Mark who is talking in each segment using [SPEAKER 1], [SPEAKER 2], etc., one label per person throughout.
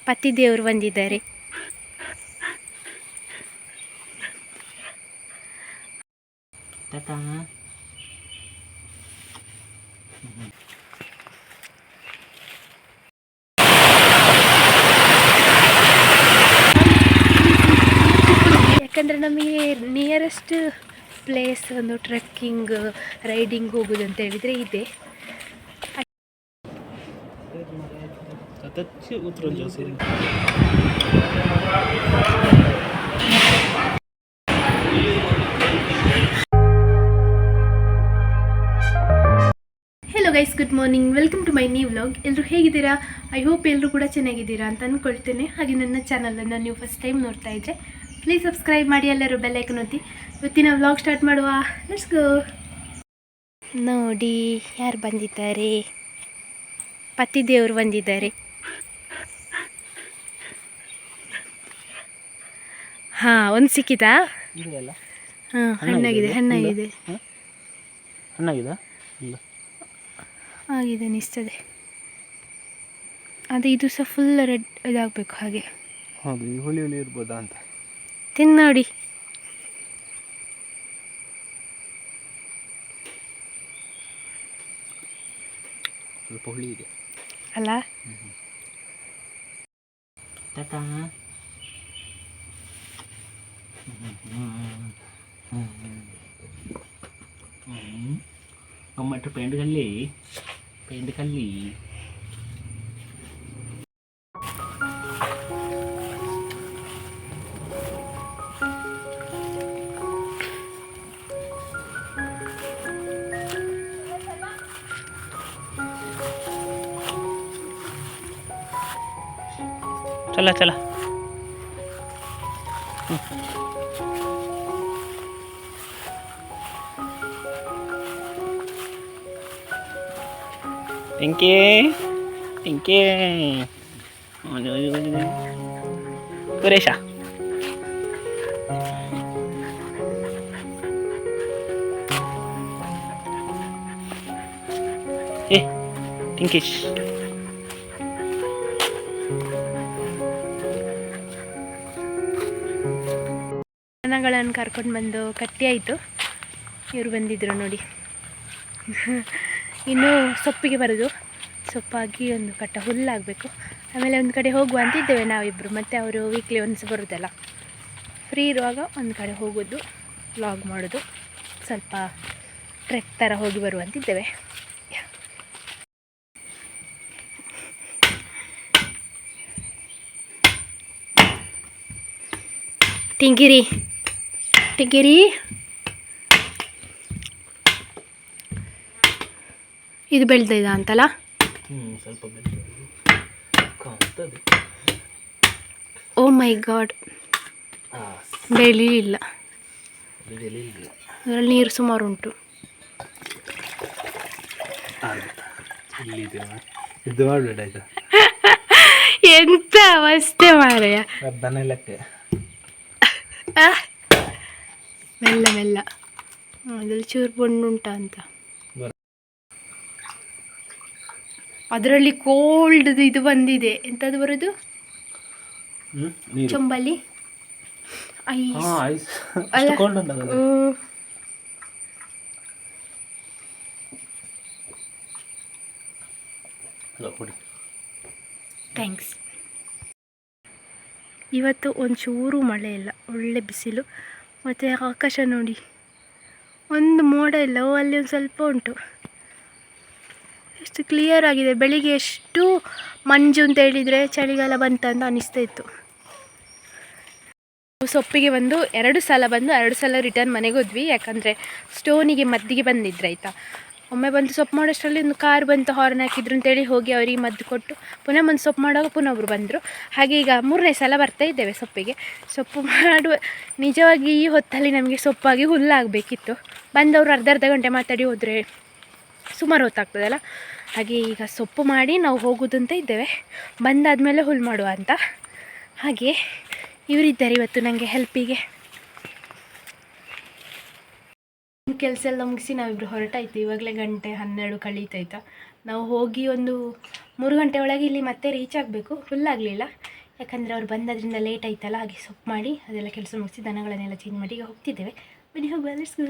[SPEAKER 1] ಪತಿ ದೇವರು ಬಂದಿದ್ದಾರೆ. ಯಾಕಂದರೆ ನಮಗೆ ನಿಯರೆಸ್ಟ್ ಪ್ಲೇಸ್ ಒಂದು ಟ್ರೆಕ್ಕಿಂಗ್ ರೈಡಿಂಗ್ ಹೋಗೋದು ಅಂತ ಹೇಳಿದರೆ ಇದೆ. Hello guys, good morning, welcome to my new vlog. ಎಲ್ಲರೂ ಹೇಗಿದ್ದೀರಾ? ಐ ಹೋಪ್ ಎಲ್ಲರೂ ಕೂಡ ಚೆನ್ನಾಗಿದ್ದೀರಾ ಅಂತ ಅಂದ್ಕೊಳ್ತೇನೆ. ಹಾಗೆ ನನ್ನ ಚಾನಲನ್ನು ನೀವು ಫಸ್ಟ್ ಟೈಮ್ ನೋಡ್ತಾ ಇದ್ದರೆ ಪ್ಲೀಸ್ ಸಬ್ಸ್ಕ್ರೈಬ್ ಮಾಡಿ, ಎಲ್ಲರೂ ಬೆಲ್ ಐಕನ್ ಒತ್ತಿ. ಇವತ್ತಿನ ವ್ಲಾಗ್ ಸ್ಟಾರ್ಟ್ ಮಾಡುವ. Let's go. ನೋಡಿ ಯಾರು ಬಂದಿದ್ದಾರೆ, ಪತಿ ದೇವರು ಬಂದಿದ್ದಾರೆ. ಹಾಂ, ಒಂದು ಸಿಕ್ಕಿತಾ? ಹಾಂ, ಹಣ್ಣಾಗಿದೆ ಹಣ್ಣಾಗಿದೆ ಆಗಿದೆ ಅನಿಸ್ತದೆ. ಅದು ಇದು ಸಹ ಫುಲ್ ರೆಡ್ ಇದಾಗಬೇಕು. ಹಾಗೆ
[SPEAKER 2] ಹೌದು, ಹುಳಿ ಹುಳಿ ಇರ್ಬೋದಾ ಅಂತ
[SPEAKER 1] ತಿಂದು ನೋಡಿ.
[SPEAKER 2] ಸ್ವಲ್ಪ ಹುಳಿ ಇದೆ
[SPEAKER 1] ಅಲ್ಲ?
[SPEAKER 2] ಗಮ್ಮಟ್ಟು ಪೇಂಟ್ ಕಲ್ಲಿ चला चला. टिंके सुरेशा टिंकेश
[SPEAKER 1] ದನಗಳನ್ನು ಕರ್ಕೊಂಡು ಬಂದು ಕಟ್ಟಿ ಆಯಿತು. ಇವರು ಬಂದಿದ್ದರು ನೋಡಿ. ಇನ್ನೂ ಸೊಪ್ಪಿಗೆ ಬರೋದು, ಸೊಪ್ಪಾಗಿ ಒಂದು ಕಟ್ಟ ಹುಲ್ಲಾಗಬೇಕು. ಆಮೇಲೆ ಒಂದು ಕಡೆ ಹೋಗುವ ಅಂತಿದ್ದೇವೆ ನಾವಿಬ್ಬರು. ಮತ್ತು ಅವರು ವೀಕ್ಲಿ ಒನ್ಸ್ ಬರೋದಲ್ಲ, ಫ್ರೀ ಇರುವಾಗ ಒಂದು ಕಡೆ ಹೋಗೋದು, ವ್ಲಾಗ್ ಮಾಡೋದು, ಸ್ವಲ್ಪ ಟ್ರೆಕ್ ಥರ ಹೋಗಿ ಬರುವಂತಿದ್ದೇವೆ. ಟಿಂಕಿರಿ ಇದು ಬೆಳೆದಿದೆ ಅಂತಲ್ಲ?
[SPEAKER 2] ಸ್ವಲ್ಪ
[SPEAKER 1] ಓ ಮೈ ಗಾಡ್, ಬೆಳಿಲಿಲ್ಲ. ಅದರಲ್ಲಿ ನೀರು ಸುಮಾರು ಉಂಟು. ಎಂತ ಅವಸ್ಥೆ ಮಾರಯ್ಯ. ಮೆಲ್ಲ ಮೆಲ್ಲ, ಅದ್ರಲ್ಲಿ ಚೂರು ಬಣ್ಣುಂಟ ಅಂತ. ಅದರಲ್ಲಿ ಕೋಲ್ಡ್ ಇದು ಬಂದಿದೆ. ಎಂಥದ್ದು ಬರೋದು? ಚೊಂಬಲ್ಲಿ ಐಸ್. ಥ್ಯಾಂಕ್ಸ್. ಇವತ್ತು ಒಂಚೂರು ಮಳೆ ಇಲ್ಲ, ಒಳ್ಳೆ ಬಿಸಿಲು. ಮತ್ತು ಆಕಾಶ ನೋಡಿ, ಒಂದು ಮೋಡ ಇಲ್ಲ. ಅಲ್ಲಿ ಒಂದು ಸ್ವಲ್ಪ ಉಂಟು. ಎಷ್ಟು ಕ್ಲಿಯರ್ ಆಗಿದೆ. ಬೆಳಿಗ್ಗೆ ಎಷ್ಟು ಮಂಜು ಅಂತ ಹೇಳಿದರೆ ಚಳಿಗಾಲ ಬಂತ ಅಂತ ಅನಿಸ್ತಾ ಇತ್ತು. ಸೊಪ್ಪಿಗೆ ಬಂದು 2 ಸಲ ಬಂದು 2 ಸಲ ರಿಟರ್ನ್ ಮನೆಗೆ ಹೋದ್ವಿ. ಯಾಕಂದರೆ ಸ್ಟೋನಿಗೆ ಮದ್ದಿಗೆ ಬಂದಿದ್ರು ಆಯಿತಾ. ಒಮ್ಮೆ ಬಂದು ಸೊಪ್ಪು ಮಾಡೋಷ್ಟರಲ್ಲಿ ಒಂದು ಕಾರ್ ಬಂತು, ಹಾರ್ನ್ ಹಾಕಿದ್ರು ಅಂತೇಳಿ ಹೋಗಿ ಅವರಿಗೆ ಮದ್ದು ಕೊಟ್ಟು ಪುನಃ ಬಂದು ಸೊಪ್ಪು ಮಾಡುವಾಗ ಪುನಃ ಒಬ್ಬರು ಬಂದರು. ಹಾಗೆ ಈಗ 3ನೇ ಸಲ ಬರ್ತಾ ಇದ್ದೇವೆ ಸೊಪ್ಪಿಗೆ. ಸೊಪ್ಪು ಮಾಡುವ ನಿಜವಾಗಿ ಈ ಹೊತ್ತಲ್ಲಿ ನಮಗೆ ಸೊಪ್ಪಾಗಿ ಹುಲ್ಲಾಗಬೇಕಿತ್ತು. ಬಂದವರು ಅರ್ಧ ಗಂಟೆ ಮಾತಾಡಿ ಹೋದರೆ ಸುಮಾರು ಹೊತ್ತಾಗ್ತದಲ್ಲ. ಹಾಗೆ ಈಗ ಸೊಪ್ಪು ಮಾಡಿ ನಾವು ಹೋಗೋದಂತ ಇದ್ದೇವೆ. ಬಂದಾದಮೇಲೆ ಹುಲ್ಲು ಮಾಡುವ ಅಂತ. ಹಾಗೆ ಇವರಿದ್ದಾರೆ ಇವತ್ತು ನನಗೆ ಹೆಲ್ಪಿಗೆ. ಕೆಲಸ ಎಲ್ಲ ಮುಗಿಸಿ ನಾವಿಬ್ಬರು ಹೊರಟಾಯ್ತು. ಇವಾಗಲೇ 1:12 ಕಳೀತಾಯ್ತಾ. ನಾವು ಹೋಗಿ ಒಂದು 3 ಗಂಟೆ ಒಳಗೆ ಇಲ್ಲಿ ಮತ್ತೆ ರೀಚ್ ಆಗಬೇಕು. ಫುಲ್ ಆಗಲಿಲ್ಲ, ಯಾಕಂದರೆ ಅವ್ರು ಬಂದದ್ರಿಂದ ಲೇಟ್ ಆಯ್ತಲ್ಲ, ಹಾಗೆ ಸೊಪ್ಪು ಮಾಡಿ ಅದೆಲ್ಲ ಕೆಲಸ ಮುಗಿಸಿ ದನಗಳನ್ನೆಲ್ಲ ಚೇಂಜ್ ಮಾಡಿ ಈಗ ಹೋಗ್ತಿದ್ದೇವೆ. ಬನ್ನಿ ಹೋಗುವ, ಲೆಟ್ಸ್ ಗೋ.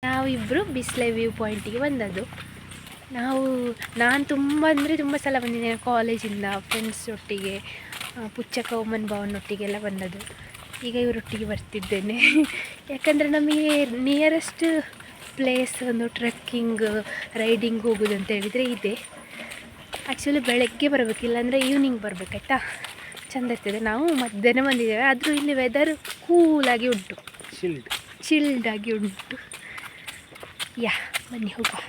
[SPEAKER 1] ನಾವಿಬ್ಬರು ಬಿಸ್ಲೆ ವ್ಯೂ ಪಾಯಿಂಟಿಗೆ ಬಂದದ್ದು. ನಾನು ತುಂಬ ಅಂದರೆ ತುಂಬ ಸಲ ಬಂದಿದ್ದೇನೆ, ಕಾಲೇಜಿಂದ ಫ್ರೆಂಡ್ಸ್ ಒಟ್ಟಿಗೆ, ಪುಚ್ಚಕ್ಕ ಒಮ್ಮನ್ ಭಾವನೊಟ್ಟಿಗೆಲ್ಲ ಬಂದದ್ದು. ಈಗ ಇವರೊಟ್ಟಿಗೆ ಬರ್ತಿದ್ದೇನೆ ಯಾಕಂದರೆ ನಮಗೆ ನಿಯರೆಸ್ಟ್ ಪ್ಲೇಸ್ ಒಂದು ಟ್ರೆಕ್ಕಿಂಗ್ ರೈಡಿಂಗ್ ಹೋಗೋದು ಹೇಳಿದರೆ ಇದೆ. ಆ್ಯಕ್ಚುಲಿ ಬೆಳಗ್ಗೆ ಬರಬೇಕು, ಇಲ್ಲಾಂದರೆ ಈವ್ನಿಂಗ್ ಬರಬೇಕಾಯ್ತಾ, ಚೆಂದ ಇರ್ತದೆ. ನಾವು ಮಧ್ಯಾಹ್ನ ಬಂದಿದ್ದೇವೆ, ಆದರೂ ಇಲ್ಲಿ ವೆದರ್ ಕೂಲಾಗಿ ಉಂಟು, ಚಿಲ್ಡಾಗಿ ಉಂಟು. ಯಾ ಬನ್ನಿ ಹೋಗುವ.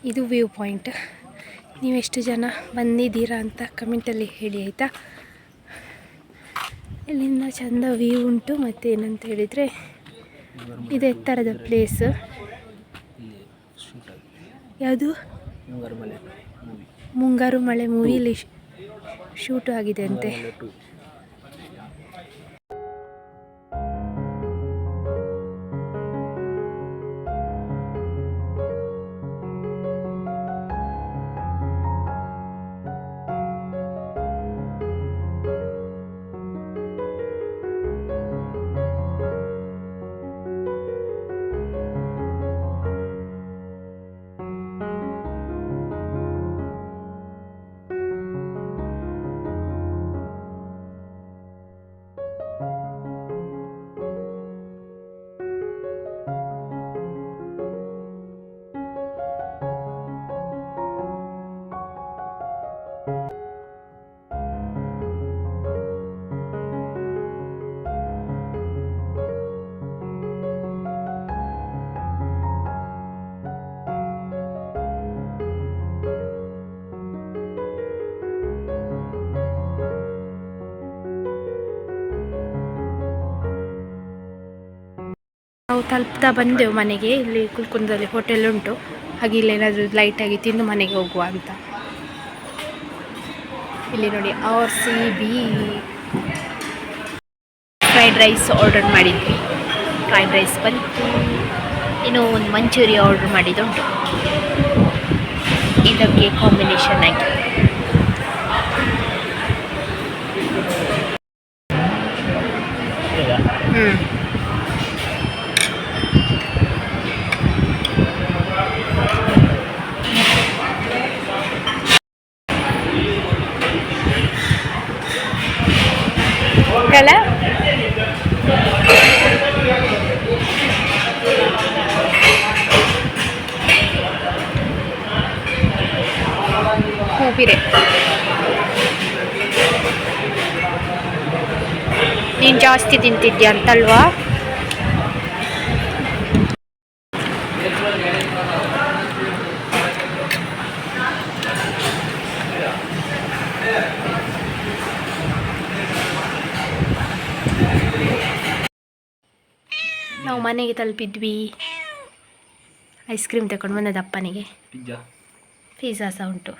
[SPEAKER 1] ಇದು ವ್ಯೂ ಪಾಯಿಂಟ್. ನೀವೆಷ್ಟು ಜನ ಬಂದಿದ್ದೀರಾ ಅಂತ ಕಮೆಂಟಲ್ಲಿ ಹೇಳಿ ಆಯಿತಾ. ಇಲ್ಲಿಂದ ಚಂದ ವ್ಯೂ ಉಂಟು. ಮತ್ತು ಏನಂತ ಹೇಳಿದರೆ ಇದು ಎತ್ತರದ ಪ್ಲೇಸ್. ಯಾವುದು? ಮುಂಗಾರು ಮಳೆ ಮೂವಿಲಿ ಶೂಟು ಆಗಿದೆ ಅಂತೆ. ನಾವು ತಲುಪ್ತಾ ಬಂದೆವು ಮನೆಗೆ. ಇಲ್ಲಿ ಕುಲ್ಕುಂದಲ್ಲಿ ಹೋಟೆಲ್ ಉಂಟು, ಹಾಗೆ ಇಲ್ಲೇನಾದರೂ ಲೈಟಾಗಿ ತಿಂದು ಮನೆಗೆ ಹೋಗುವ ಅಂತ. ಇಲ್ಲಿ ನೋಡಿ RCB ಫ್ರೈಡ್ ರೈಸ್ ಆರ್ಡರ್ ಮಾಡಿದ್ವಿ. ಫ್ರೈಡ್ ರೈಸ್ ಬಂತು. ಇನ್ನೂ ಒಂದು ಮಂಚೂರಿ ಆರ್ಡರ್ ಮಾಡಿದ್ದುಂಟು, ಇದಕ್ಕೆ ಕಾಂಬಿನೇಷನ್ ಆಗಿ. ಕಲ ಹೂಬಿರೆ, ನೀನು ಜಾಸ್ತಿ ತಿಂತಿದ್ಯಾ ಅಂತಲ್ವಾ? ನಾವು ಮನೆಗೆ ತಲುಪಿದ್ವಿ. ಐಸ್ ಕ್ರೀಮ್ ತಗೊಂಡು ಬಂದದ್ದು ಅಪ್ಪನಿಗೆ. ಪಿಜ್ಜಾ ಸಹ ಉಂಟು.